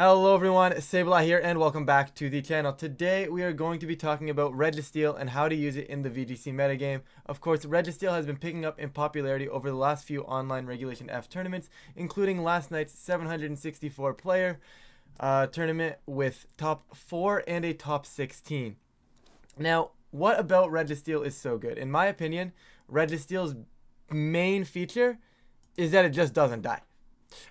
Hello everyone, Sableye here and welcome back to the channel. Today we are going to be talking about Registeel and how to use it in the VGC metagame. Of course, Registeel has been picking up in popularity over the last few online Regulation F tournaments, including last night's 764 player tournament with top 4 and a top 16. Now, what about Registeel is so good? In my opinion, Registeel's main feature is that it just doesn't die.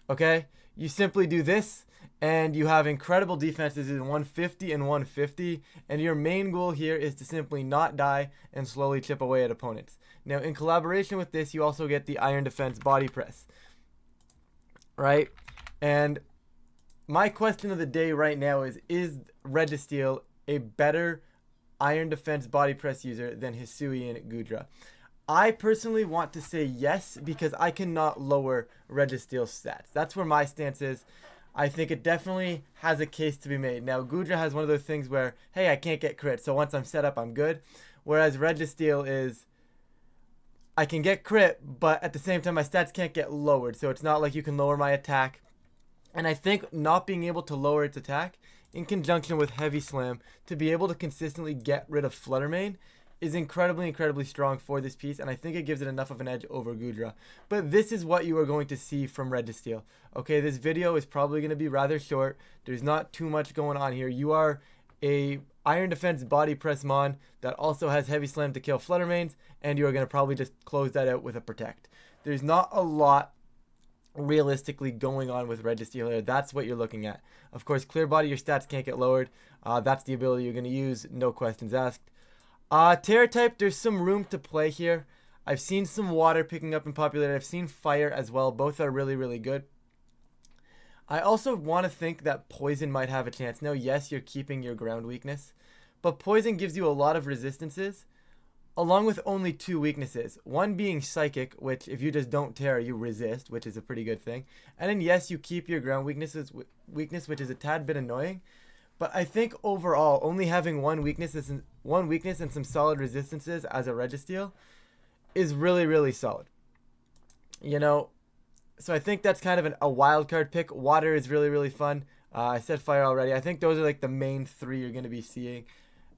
Okay? You simply do this and you have incredible defenses in 150 and 150, and your main goal here is to simply not die and slowly chip away at opponents. Now, in collaboration with this, you also get the Iron Defense Body Press, right? And my question of the day right now is Registeel a better Iron Defense Body Press user than Hisui and Gudra? I personally want to say yes, because I cannot lower Registeel's stats. That's where my stance is. I think it definitely has a case to be made. Now, Gudra has one of those things where, hey, I can't get crit, so once I'm set up, I'm good. Whereas Registeel is, I can get crit, but at the same time, my stats can't get lowered. So it's not like you can lower my attack. And I think not being able to lower its attack in conjunction with Heavy Slam to be able to consistently get rid of Fluttermane is incredibly strong for this piece, and I think it gives it enough of an edge over Gudra. But this is what you are going to see from Registeel. Okay, this video is probably going to be rather short. There's not too much going on here. You are a Iron Defense Body Press Mon that also has Heavy Slam to kill Fluttermanes, and you are going to probably just close that out with a Protect. There's not a lot realistically going on with Registeel here. That's what you're looking at. Of course, Clear Body, your stats can't get lowered. That's the ability you're going to use, no questions asked. Tera type, there's some room to play here. I've seen some water picking up in popularity. I've seen fire as well. Both are really good. I also want to think that poison might have a chance. Now, yes, you're keeping your ground weakness, but poison gives you a lot of resistances, along with only 2 weaknesses. One being psychic, which if you just don't Tera, you resist, which is a pretty good thing. And then yes, you keep your ground weakness, which is a tad bit annoying. But I think overall, only having one weakness and some solid resistances as a Registeel is really solid. You know, so I think that's kind of a wild card pick. Water is really fun. I said fire already. I think those are like the main 3 you're going to be seeing.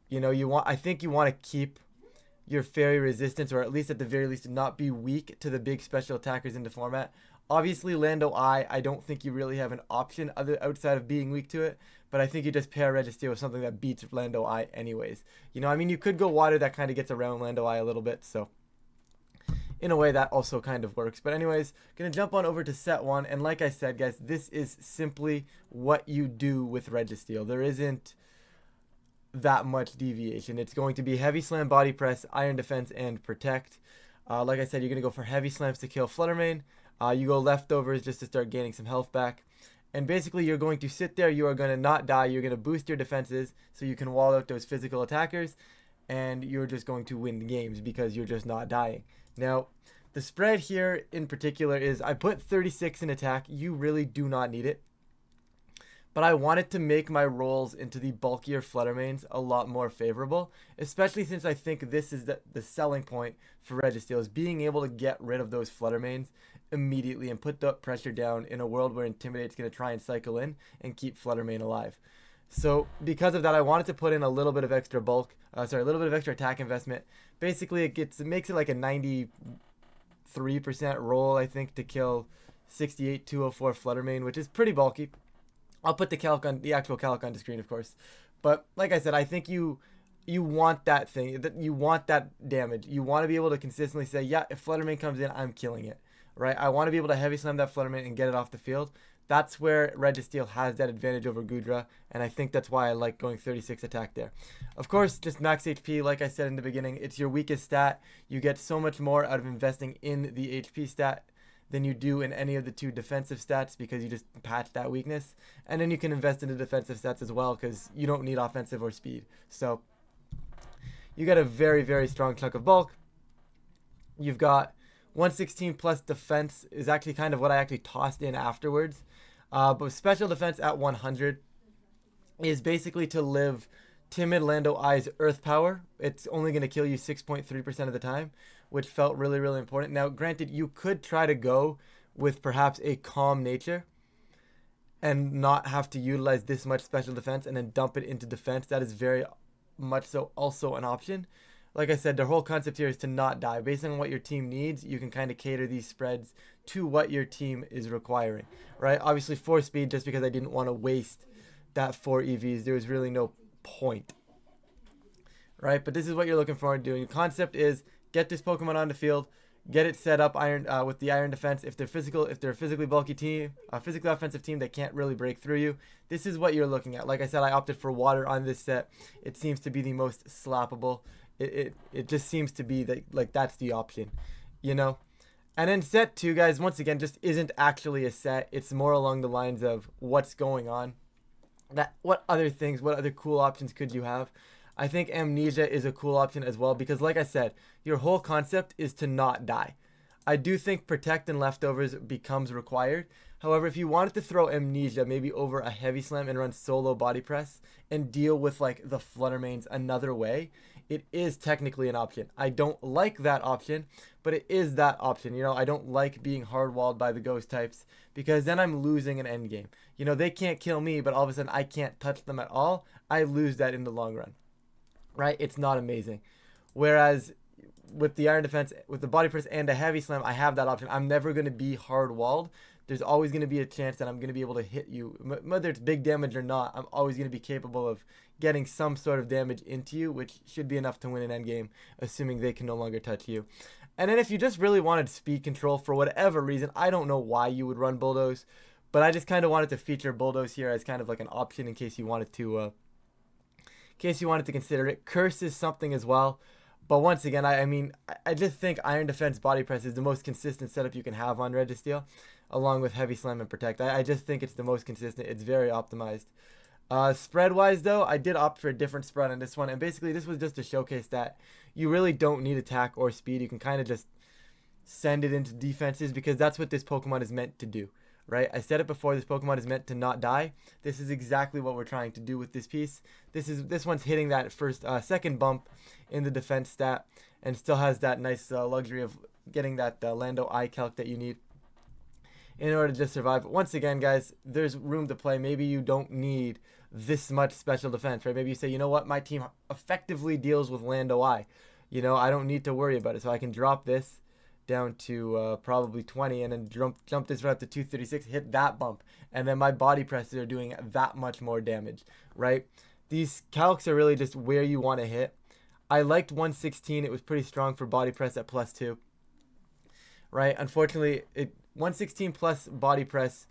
You know, I think you want to keep your fairy resistance, or at least at the very least not be weak to the big special attackers in the format. Obviously, Lando I don't think you really have an option outside of being weak to it, but I think you just pair Registeel with something that beats Lando I anyways. You know, I mean, you could go water, that kind of gets around Lando I a little bit, so in a way that also kind of works. But anyways, gonna jump on over to set 1, and like I said, guys, this is simply what you do with Registeel. There isn't that much deviation. It's going to be Heavy Slam, Body Press, Iron Defense, and Protect. Like I said, you're going to go for Heavy Slams to kill Fluttermane. You go Leftovers just to start gaining some health back. And basically, you're going to sit there. You are going to not die. You're going to boost your defenses so you can wall out those physical attackers. And you're just going to win games because you're just not dying. Now, the spread here in particular is I put 36 in attack. You really do not need it. But I wanted to make my rolls into the bulkier Fluttermanes a lot more favorable, especially since I think this is the selling point for Registeel, is being able to get rid of those Fluttermanes immediately and put the pressure down in a world where Intimidate's going to try and cycle in and keep Fluttermane alive. So because of that, I wanted to put in a little bit of extra a little bit of extra attack investment. Basically, it makes it like a 93% roll, I think, to kill 68-204 Fluttermane, which is pretty bulky. I'll put the actual calc on the screen, of course. But like I said, I think you want that thing. You want that damage. You want to be able to consistently say, yeah, if Fluttermane comes in, I'm killing it. Right? I want to be able to Heavy Slam that Fluttermane and get it off the field. That's where Registeel has that advantage over Gudra, and I think that's why I like going 36 attack there. Of course, just max HP, like I said in the beginning, it's your weakest stat. You get so much more out of investing in the HP stat than you do in any of the 2 defensive stats, because you just patch that weakness. And then you can invest in the defensive stats as well, because you don't need offensive or speed. So you got a very strong chunk of bulk. You've got 116 plus defense is actually kind of what I actually tossed in afterwards. But special defense at 100 is basically to live Timid Lando I's Earth Power. It's only going to kill you 6.3% of the time, which felt really important. Now, granted, you could try to go with perhaps a Calm Nature and not have to utilize this much special defense and then dump it into defense. That is very much so also an option. Like I said, the whole concept here is to not die. Based on what your team needs, you can kind of cater these spreads to what your team is requiring, right? Obviously, 4 speed, just because I didn't want to waste that 4 EVs. There was really no point, right? But this is what you're looking forward to doing. Your concept is get this Pokemon on the field, get it set up with the iron defense. If they're a physically bulky team, a physically offensive team, they can't really break through you. This is what you're looking at. Like I said, I opted for water on this set. It seems to be the most slappable. It just seems to be that, like, that's the option, you know. And then set 2, guys, once again, just isn't actually a set. It's more along the lines of what's going on. What other cool options could you have? I think Amnesia is a cool option as well, because like I said, your whole concept is to not die. I do think Protect and Leftovers becomes required. However, if you wanted to throw Amnesia maybe over a Heavy Slam and run solo body press and deal with like the Fluttermanes another way, it is technically an option. I don't like that option, but it is that option. You know, I don't like being hard-walled by the ghost types, because then I'm losing an endgame. You know, they can't kill me, but all of a sudden I can't touch them at all. I lose that in the long run, right? It's not amazing. Whereas with the iron defense, with the body press and a heavy slam, I have that option. I'm never going to be hard-walled. There's always going to be a chance that I'm going to be able to hit you. Whether it's big damage or not, I'm always going to be capable of getting some sort of damage into you, which should be enough to win an endgame, assuming they can no longer touch you. And then if you just really wanted speed control for whatever reason, I don't know why you would run Bulldoze, but I just kind of wanted to feature Bulldoze here as kind of like an option in case you wanted to consider it. Curse is something as well. But once again, I just think Iron Defense Body Press is the most consistent setup you can have on Registeel, along with Heavy Slam and Protect. I just think it's the most consistent. It's very optimized. Spread-wise, though, I did opt for a different spread on this one. And basically, this was just to showcase that you really don't need attack or speed. You can kind of just send it into defenses, because that's what this Pokemon is meant to do, right? I said it before, this Pokemon is meant to not die. This is exactly what we're trying to do with this piece. This one's hitting that second bump in the defense stat, and still has that nice luxury of getting that Lando eye calc that you need in order to just survive. Once again, guys, there's room to play. Maybe you don't need this much special defense, right? Maybe you say, you know what, my team effectively deals with Lando eye. You know, I don't need to worry about it, so I can drop this down to probably 20, and then jump this right up to 236, hit that bump, and then my body presses are doing that much more damage, right? These calcs are really just where you want to hit. I liked 116. It was pretty strong for body press at +2, right? Unfortunately, 116 plus body press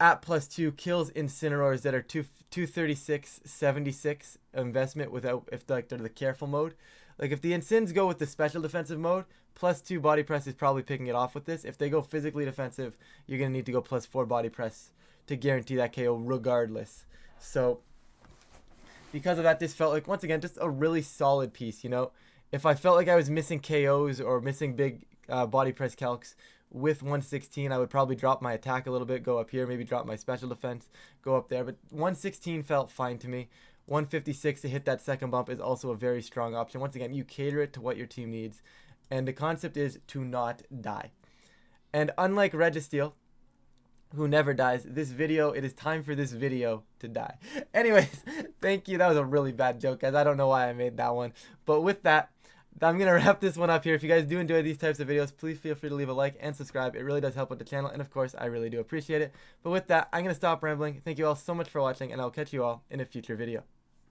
at +2 kills Incineroars that are 236, 76 investment if they're the careful mode. Like, if the Incins go with the special defensive mode, +2 body press is probably picking it off with this. If they go physically defensive, you're going to need to go +4 body press to guarantee that KO regardless. So, because of that, this felt like, once again, just a really solid piece, you know? If I felt like I was missing KOs or missing big body press calcs with 116, I would probably drop my attack a little bit, go up here, maybe drop my special defense, go up there. But 116 felt fine to me. 156 to hit that second bump is also a very strong option. Once again, you cater it to what your team needs. And the concept is to not die. And unlike Registeel, who never dies, it is time for this video to die. Anyways, thank you. That was a really bad joke, guys. I don't know why I made that one. But with that, I'm going to wrap this one up here. If you guys do enjoy these types of videos, please feel free to leave a like and subscribe. It really does help with the channel, and of course, I really do appreciate it. But with that, I'm going to stop rambling. Thank you all so much for watching, and I'll catch you all in a future video.